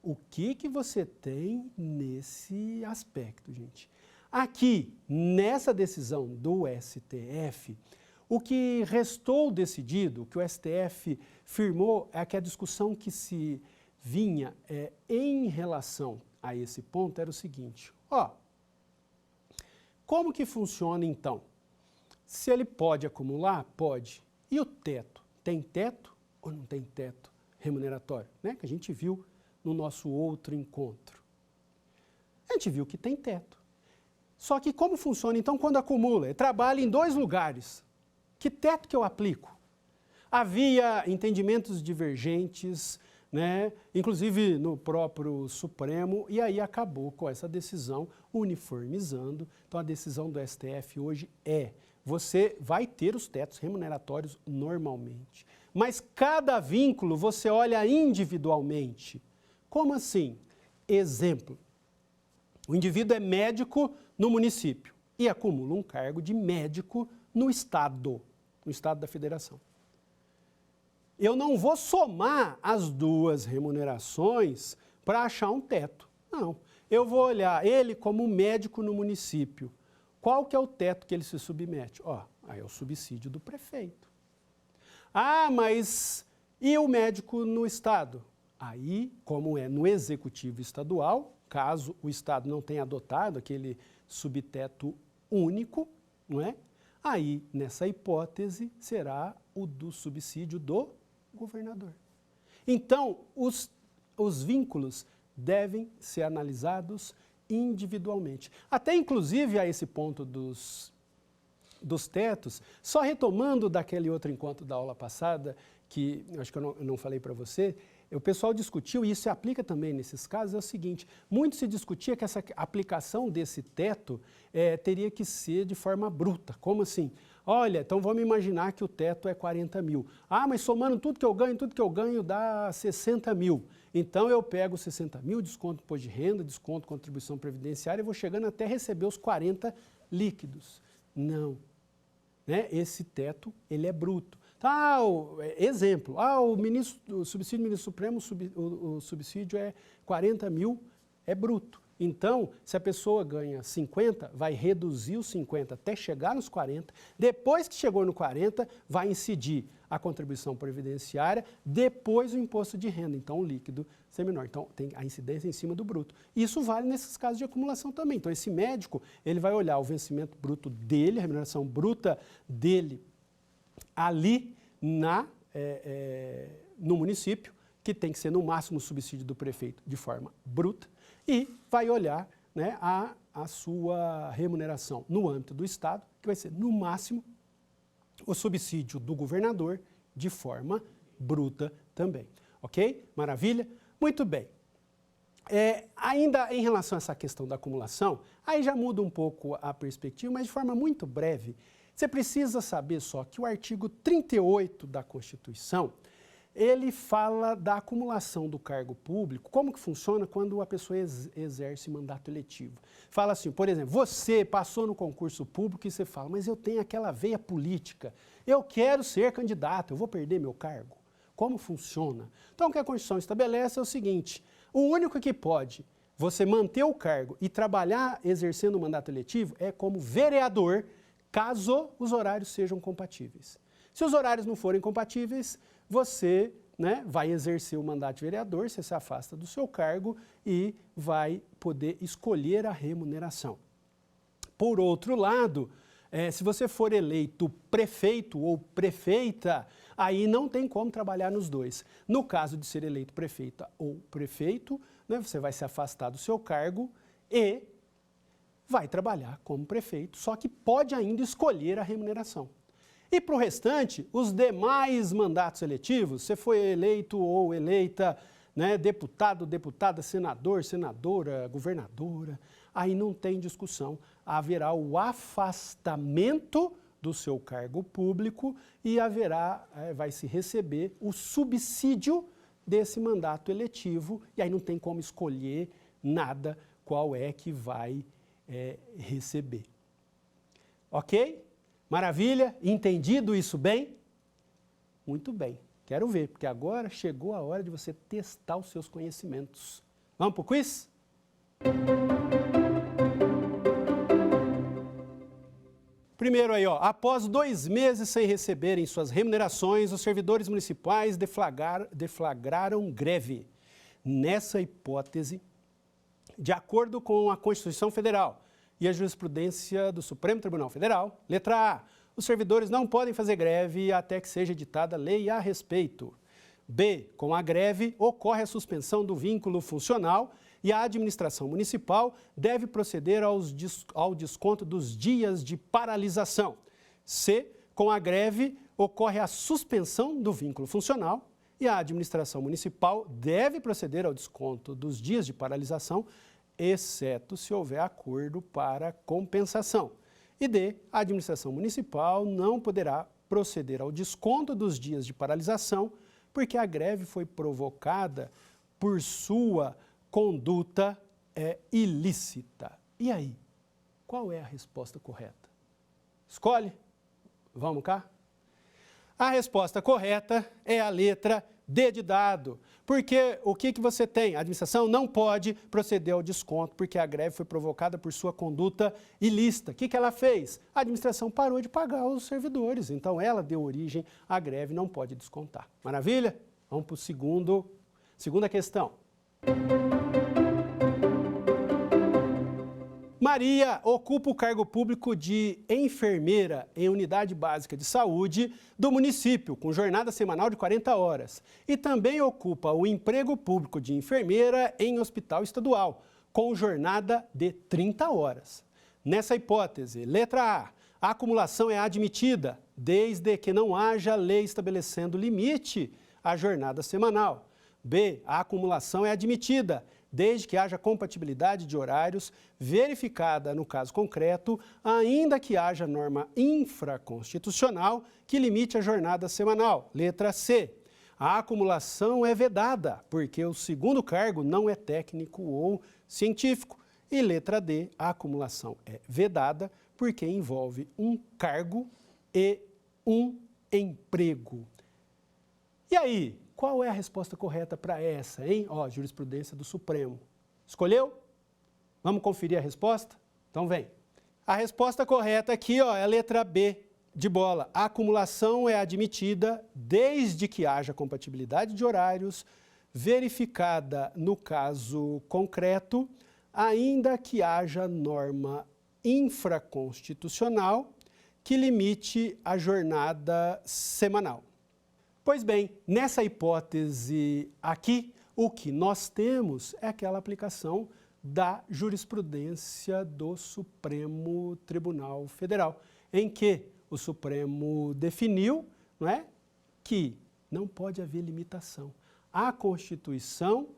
O que você tem nesse aspecto, gente? Aqui, nessa decisão do STF, o que restou decidido, que o STF firmou, é que a discussão que se vinha em relação a esse ponto era o seguinte, como que funciona então? Se ele pode acumular? Pode. E o teto? tem teto ou não tem teto remuneratório, né? Que a gente viu no nosso outro encontro. A gente viu que tem teto. Só que como funciona, então, quando acumula? Eu trabalho em 2 lugares. Que teto que eu aplico? Havia entendimentos divergentes, né? Inclusive no próprio Supremo, e aí acabou com essa decisão uniformizando. Então, a decisão do STF hoje você vai ter os tetos remuneratórios normalmente. Mas cada vínculo você olha individualmente. Como assim? Exemplo. O indivíduo é médico no município e acumula um cargo de médico no Estado da Federação. Eu não vou somar as 2 remunerações para achar um teto. Não. Eu vou olhar ele como médico no município. Qual que é o teto que ele se submete? Aí é o subsídio do prefeito. Ah, mas e o médico no Estado? Aí, como é no executivo estadual, caso o Estado não tenha adotado aquele subteto único, não é? Aí, nessa hipótese, será o do subsídio do governador. Então, os vínculos devem ser analisados individualmente. Até, inclusive, a esse ponto dos tetos, só retomando daquele outro encontro da aula passada, que acho que eu não falei para você, o pessoal discutiu, e isso se aplica também nesses casos, é o seguinte, muito se discutia que essa aplicação desse teto teria que ser de forma bruta. Como assim? Olha, então vamos imaginar que o teto é 40 mil. Ah, mas somando tudo que eu ganho dá 60 mil. Então eu pego 60 mil, desconto imposto de renda, desconto contribuição previdenciária e vou chegando até receber os 40 líquidos. Não. Né? Esse teto, ele é bruto. Exemplo, o subsídio do ministro Supremo, o subsídio é 40 mil, é bruto. Então, se a pessoa ganha 50, vai reduzir os 50 até chegar nos 40. Depois que chegou no 40, vai incidir a contribuição previdenciária, depois o imposto de renda. Então, o líquido ser menor. Então, tem a incidência em cima do bruto. Isso vale nesses casos de acumulação também. Então, esse médico, ele vai olhar o vencimento bruto dele, a remuneração bruta dele, ali no município, que tem que ser no máximo o subsídio do prefeito de forma bruta, e vai olhar, né, a sua remuneração no âmbito do Estado, que vai ser no máximo o subsídio do governador de forma bruta também. Ok? Maravilha? Muito bem. Ainda em relação a essa questão da acumulação, aí já muda um pouco a perspectiva, mas de forma muito breve. Você precisa saber só que o artigo 38 da Constituição, ele fala da acumulação do cargo público, como que funciona quando a pessoa exerce mandato eletivo. Fala assim, por exemplo, você passou no concurso público e você fala, mas eu tenho aquela veia política, eu quero ser candidato, eu vou perder meu cargo. Como funciona? Então, o que a Constituição estabelece é o seguinte, o único que pode você manter o cargo e trabalhar exercendo o mandato eletivo é como vereador, caso os horários sejam compatíveis. Se os horários não forem compatíveis, você, né, vai exercer o mandato de vereador, você se afasta do seu cargo e vai poder escolher a remuneração. Por outro lado, se você for eleito prefeito ou prefeita, aí não tem como trabalhar nos dois. No caso de ser eleito prefeita ou prefeito, né, você vai se afastar do seu cargo e vai trabalhar como prefeito, só que pode ainda escolher a remuneração. E para o restante, os demais mandatos eletivos, você foi eleito ou eleita, né, deputado, deputada, senador, senadora, governadora, aí não tem discussão. Haverá o afastamento do seu cargo público e vai se receber o subsídio desse mandato eletivo, e aí não tem como escolher nada qual é que vai receber. Ok? Maravilha? Entendido isso bem? Muito bem. Quero ver, porque agora chegou a hora de você testar os seus conhecimentos. Vamos para o quiz? Primeiro aí, após 2 meses sem receberem suas remunerações, os servidores municipais deflagraram greve. Nessa hipótese, de acordo com a Constituição Federal e a jurisprudência do Supremo Tribunal Federal, letra A, Os servidores não podem fazer greve até que seja editada lei a respeito. B. Com a greve, ocorre a suspensão do vínculo funcional e a administração municipal deve proceder ao desconto dos dias de paralisação. C. Com a greve, ocorre a suspensão do vínculo funcional e a administração municipal deve proceder ao desconto dos dias de paralisação, exceto se houver acordo para compensação. E D. A administração municipal não poderá proceder ao desconto dos dias de paralisação porque a greve foi provocada por sua conduta ilícita. E aí, qual é a resposta correta? Escolhe. Vamos cá? A resposta correta é a letra D de dado. Porque o que você tem? A administração não pode proceder ao desconto porque a greve foi provocada por sua conduta ilícita. O que ela fez? A administração parou de pagar os servidores. Então, ela deu origem à greve, não pode descontar. Maravilha? Vamos para a segunda questão. Maria ocupa o cargo público de enfermeira em unidade básica de saúde do município, com jornada semanal de 40 horas. E também ocupa o emprego público de enfermeira em hospital estadual, com jornada de 30 horas. Nessa hipótese, letra A acumulação é admitida, desde que não haja lei estabelecendo limite à jornada semanal. B, a acumulação é admitida, desde que haja compatibilidade de horários verificada no caso concreto, ainda que haja norma infraconstitucional que limite a jornada semanal. Letra C. A acumulação é vedada, porque o segundo cargo não é técnico ou científico. E letra D. A acumulação é vedada, porque envolve um cargo e um emprego. E aí? Qual é a resposta correta para essa, hein? Jurisprudência do Supremo. Escolheu? Vamos conferir a resposta? Então vem. A resposta correta aqui, é a letra B de bola. A acumulação é admitida desde que haja compatibilidade de horários verificada no caso concreto, ainda que haja norma infraconstitucional que limite a jornada semanal. Pois bem, nessa hipótese aqui, o que nós temos é aquela aplicação da jurisprudência do Supremo Tribunal Federal, em que o Supremo definiu, que não pode haver limitação. A Constituição,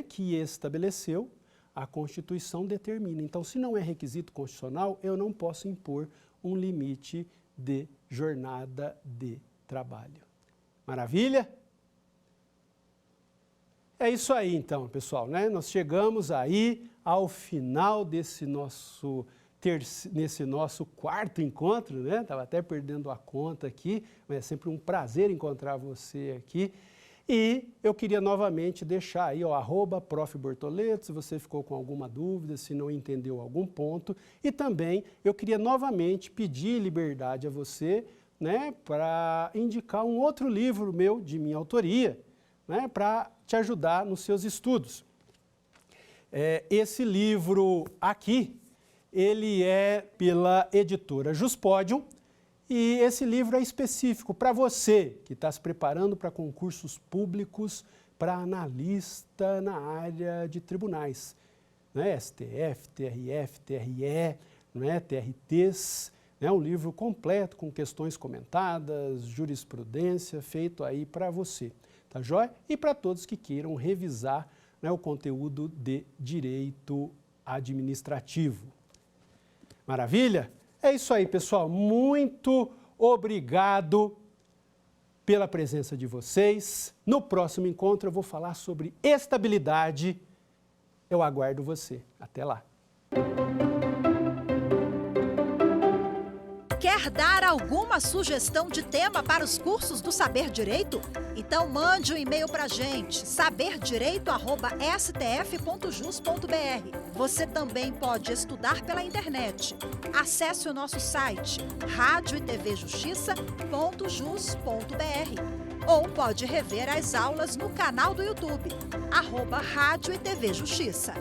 que estabeleceu, a Constituição determina. Então, se não é requisito constitucional, eu não posso impor um limite de jornada de trabalho. Maravilha? É isso aí então, pessoal, Nós chegamos aí ao final nesse nosso quarto encontro, Estava até perdendo a conta aqui, mas é sempre um prazer encontrar você aqui. E eu queria novamente deixar aí, @Prof. Bortoleto, se você ficou com alguma dúvida, se não entendeu algum ponto. E também eu queria novamente pedir liberdade a você, para indicar um outro livro meu, de minha autoria, para te ajudar nos seus estudos. Esse livro aqui, ele é pela editora Juspodium, e esse livro é específico para você que está se preparando para concursos públicos para analista na área de tribunais, STF, TRF, TRE, TRTs, um livro completo com questões comentadas, jurisprudência, feito aí para você, tá joia? E para todos que queiram revisar o conteúdo de direito administrativo. Maravilha? É isso aí, pessoal. Muito obrigado pela presença de vocês. No próximo encontro eu vou falar sobre estabilidade. Eu aguardo você. Até lá. Quer dar alguma sugestão de tema para os cursos do Saber Direito? Então mande um e-mail para a gente, saberdireito@stf.jus.br. Você também pode estudar pela internet. Acesse o nosso site radioetvjustiça.jus.br ou pode rever as aulas no canal do YouTube, @Rádio e TV Justiça.